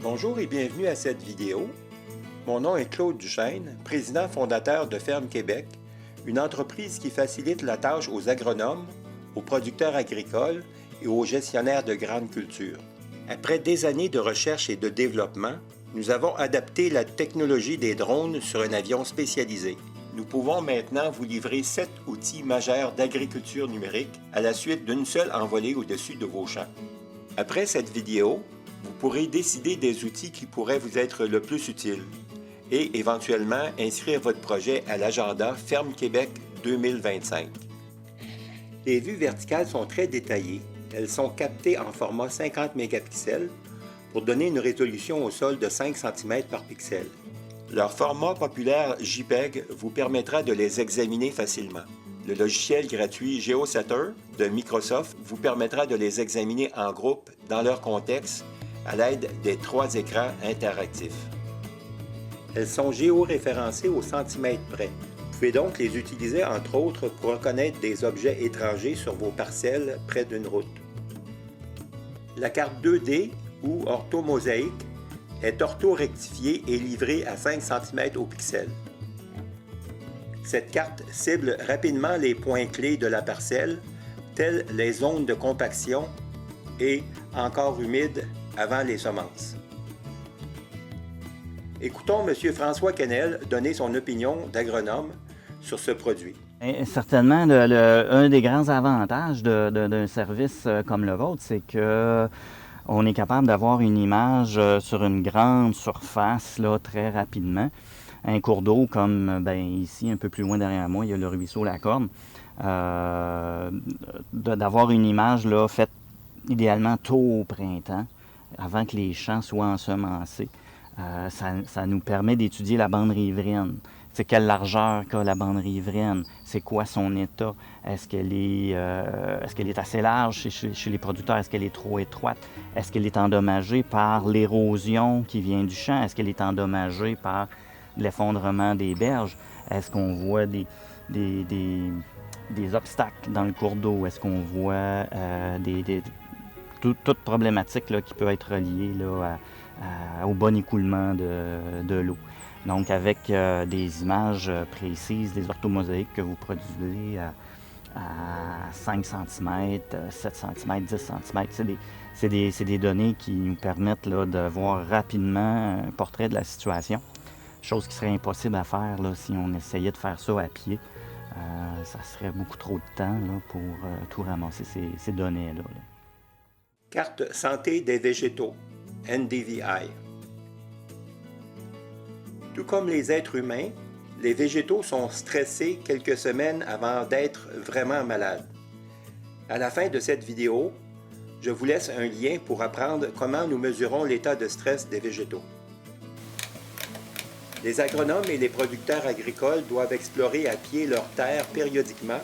Bonjour et bienvenue à cette vidéo. Mon nom est Claude Duchesne, président fondateur de Ferme Québec, une entreprise qui facilite la tâche aux agronomes, aux producteurs agricoles et aux gestionnaires de grandes cultures. Après des années de recherche et de développement, nous avons adapté la technologie des drones sur un avion spécialisé. Nous pouvons maintenant vous livrer 7 outils majeurs d'agriculture numérique à la suite d'une seule envolée au-dessus de vos champs. Après cette vidéo, vous pourrez décider des outils qui pourraient vous être le plus utiles et éventuellement inscrire votre projet à l'agenda Ferme Québec 2025. Les vues verticales sont très détaillées. Elles sont captées en format 50 mégapixels pour donner une résolution au sol de 5 cm par pixel. Leur format populaire JPEG vous permettra de les examiner facilement. Le logiciel gratuit GeoCetter de Microsoft vous permettra de les examiner en groupe dans leur contexte à l'aide des 3 écrans interactifs. Elles sont géoréférencées au centimètre près. Vous pouvez donc les utiliser entre autres pour reconnaître des objets étrangers sur vos parcelles près d'une route. La carte 2D ou orthomosaïque est orthorectifiée et livrée à 5 cm au pixel. Cette carte cible rapidement les points clés de la parcelle, tels les zones de compaction et encore humides avant les semences. Écoutons M. François Quesnel donner son opinion d'agronome sur ce produit. Certainement, un des grands avantages d'un service comme le vôtre, c'est que on est capable d'avoir une image sur une grande surface là, très rapidement. Un cours d'eau comme ici, un peu plus loin derrière moi, il y a le ruisseau La Corne. D'avoir une image là, faite idéalement tôt au printemps, avant que les champs soient ensemencés. Ça nous permet d'étudier la bande riveraine. C'est quelle largeur qu'a la bande riveraine? C'est quoi son état? Est-ce qu'elle est assez large chez les producteurs? Est-ce qu'elle est trop étroite? Est-ce qu'elle est endommagée par l'érosion qui vient du champ? Est-ce qu'elle est endommagée par l'effondrement des berges? Est-ce qu'on voit des obstacles dans le cours d'eau? Est-ce qu'on voit toute problématique là, qui peut être reliée là, au bon écoulement de l'eau. Donc, avec des images précises, des orthomosaïques que vous produisez à 5 cm, 7 cm, 10 cm, c'est des données qui nous permettent là, de voir rapidement un portrait de la situation, chose qui serait impossible à faire là, si on essayait de faire ça à pied. Ça serait beaucoup trop de temps là, pour tout ramasser ces données-là. Carte santé des végétaux, NDVI. Tout comme les êtres humains, les végétaux sont stressés quelques semaines avant d'être vraiment malades. À la fin de cette vidéo, je vous laisse un lien pour apprendre comment nous mesurons l'état de stress des végétaux. Les agronomes et les producteurs agricoles doivent explorer à pied leurs terres périodiquement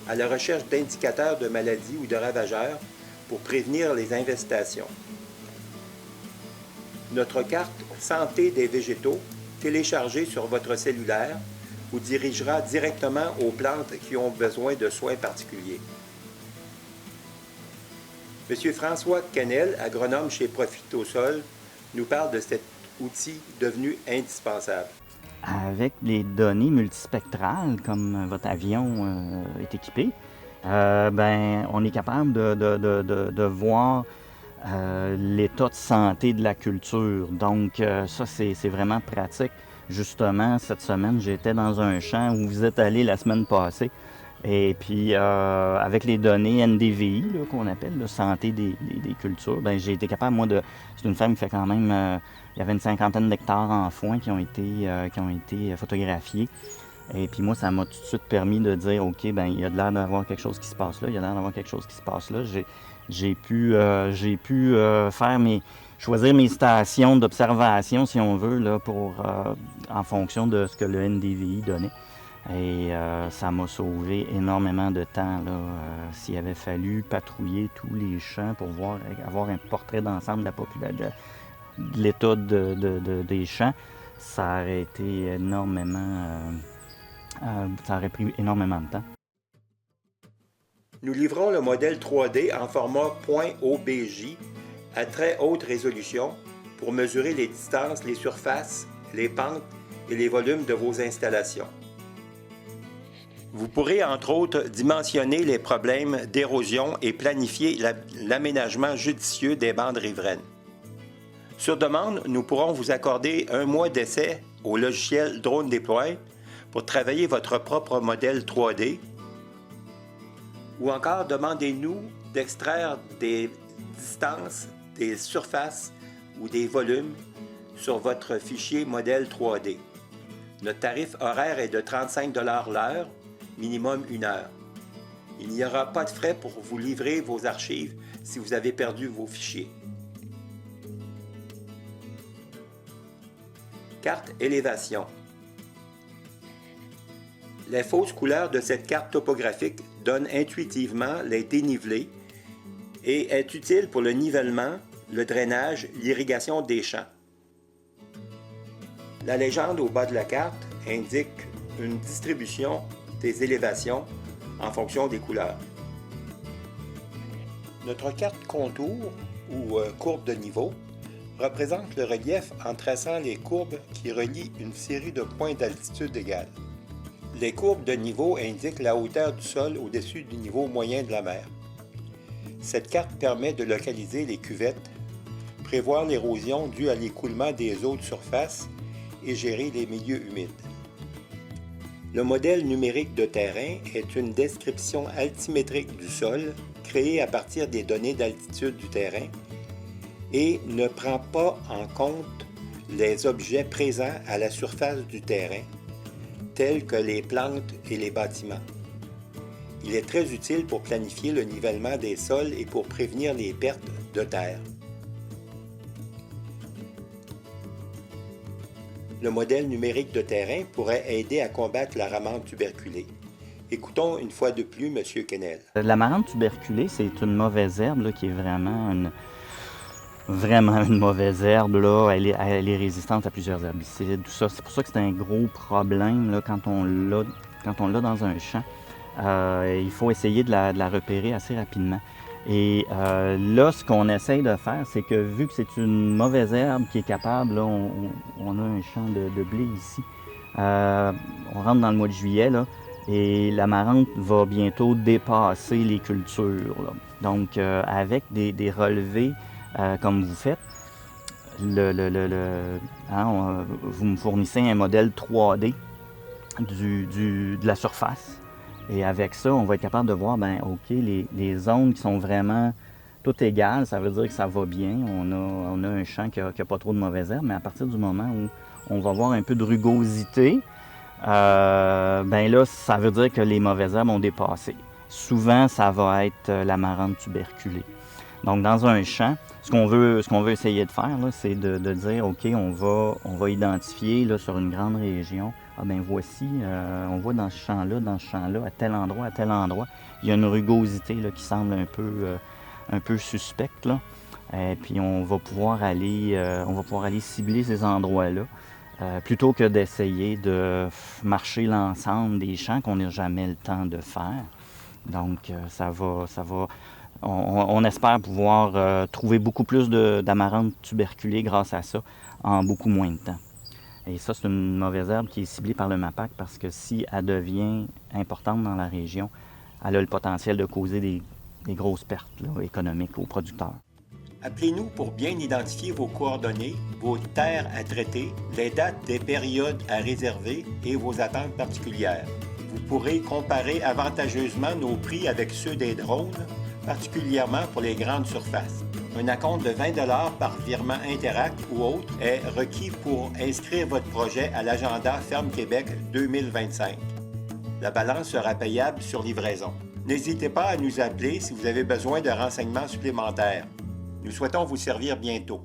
à la recherche d'indicateurs de maladies ou de ravageurs pour prévenir les infestations. Notre carte Santé des végétaux, téléchargée sur votre cellulaire, vous dirigera directement aux plantes qui ont besoin de soins particuliers. M. François Quesnel, agronome chez Profitosol, nous parle de cet outil devenu indispensable. Avec les données multispectrales, comme votre avion est équipé, on est capable de voir l'état de santé de la culture. Donc, ça, c'est vraiment pratique. Justement, cette semaine, j'étais dans un champ où vous êtes allé la semaine passée. Et puis, avec les données NDVI, qu'on appelle la santé des cultures, j'ai été capable, moi, c'est une ferme qui fait quand même... il y avait une 50aine d'hectares en foin qui ont été photographiés. Et puis moi, ça m'a tout de suite permis de dire, OK, il y a de l'air d'avoir quelque chose qui se passe là, il y a l'air d'avoir quelque chose qui se passe là. J'ai pu choisir mes stations d'observation, si on veut, là, en fonction de ce que le NDVI donnait. Et ça m'a sauvé énormément de temps. S'il avait fallu patrouiller tous les champs pour avoir un portrait d'ensemble de la population, de l'état des champs, ça aurait été énormément... ça aurait pris énormément de temps. Nous livrons le modèle 3D en format .obj à très haute résolution pour mesurer les distances, les surfaces, les pentes et les volumes de vos installations. Vous pourrez entre autres dimensionner les problèmes d'érosion et planifier l'aménagement judicieux des bandes riveraines. Sur demande, nous pourrons vous accorder 1 mois d'essai au logiciel Drone Deploy pour travailler votre propre modèle 3D, ou encore demandez-nous d'extraire des distances, des surfaces ou des volumes sur votre fichier modèle 3D. Notre tarif horaire est de 35 $ l'heure, minimum 1 heure. Il n'y aura pas de frais pour vous livrer vos archives si vous avez perdu vos fichiers. Carte élévation. Les fausses couleurs de cette carte topographique donnent intuitivement les dénivelés et est utile pour le nivellement, le drainage, l'irrigation des champs. La légende au bas de la carte indique une distribution des élévations en fonction des couleurs. Notre carte contour ou courbe de niveau représente le relief en traçant les courbes qui relient une série de points d'altitude égales. Les courbes de niveau indiquent la hauteur du sol au-dessus du niveau moyen de la mer. Cette carte permet de localiser les cuvettes, prévoir l'érosion due à l'écoulement des eaux de surface et gérer les milieux humides. Le modèle numérique de terrain est une description altimétrique du sol créée à partir des données d'altitude du terrain et ne prend pas en compte les objets présents à la surface du terrain, tels que les plantes et les bâtiments. Il est très utile pour planifier le nivellement des sols et pour prévenir les pertes de terre. Le modèle numérique de terrain pourrait aider à combattre la marante tuberculée. Écoutons une fois de plus M. Quesnel. La marante tuberculée, c'est une mauvaise herbe là, qui est vraiment une mauvaise herbe. Là. Elle est résistante à plusieurs herbicides. Tout ça. C'est pour ça que c'est un gros problème là, quand on l'a dans un champ. Il faut essayer de la repérer assez rapidement. Et là, ce qu'on essaye de faire, c'est que vu que c'est une mauvaise herbe qui est capable, là, on a un champ de blé ici, on rentre dans le mois de juillet, là, et la marante va bientôt dépasser les cultures. Là. Donc, avec des relevés comme vous faites, vous me fournissez un modèle 3D de la surface. Et avec ça, on va être capable de voir, OK, les zones qui sont vraiment toutes égales, ça veut dire que ça va bien. On a un champ qui n'a pas trop de mauvaises herbes, mais à partir du moment où on va voir un peu de rugosité, là, ça veut dire que les mauvaises herbes ont dépassé. Souvent, ça va être la marante tuberculée. Donc, dans un champ, ce qu'on veut essayer de faire, là, c'est de dire, OK, on va identifier là, sur une grande région, voici, on voit dans ce champ-là, à tel endroit, il y a une rugosité là, qui semble un peu suspecte. Là. Et puis, on va pouvoir aller cibler ces endroits-là, plutôt que d'essayer de marcher l'ensemble des champs qu'on n'a jamais le temps de faire. Donc, on espère pouvoir trouver beaucoup plus d'amarante tuberculée grâce à ça en beaucoup moins de temps. Et ça, c'est une mauvaise herbe qui est ciblée par le MAPAC parce que si elle devient importante dans la région, elle a le potentiel de causer des grosses pertes là, économiques aux producteurs. Appelez-nous pour bien identifier vos coordonnées, vos terres à traiter, les dates des périodes à réserver et vos attentes particulières. Vous pourrez comparer avantageusement nos prix avec ceux des drones, particulièrement pour les grandes surfaces. Un acompte de 20 $ par virement Interact ou autre est requis pour inscrire votre projet à l'agenda Ferme Québec 2025. La balance sera payable sur livraison. N'hésitez pas à nous appeler si vous avez besoin de renseignements supplémentaires. Nous souhaitons vous servir bientôt.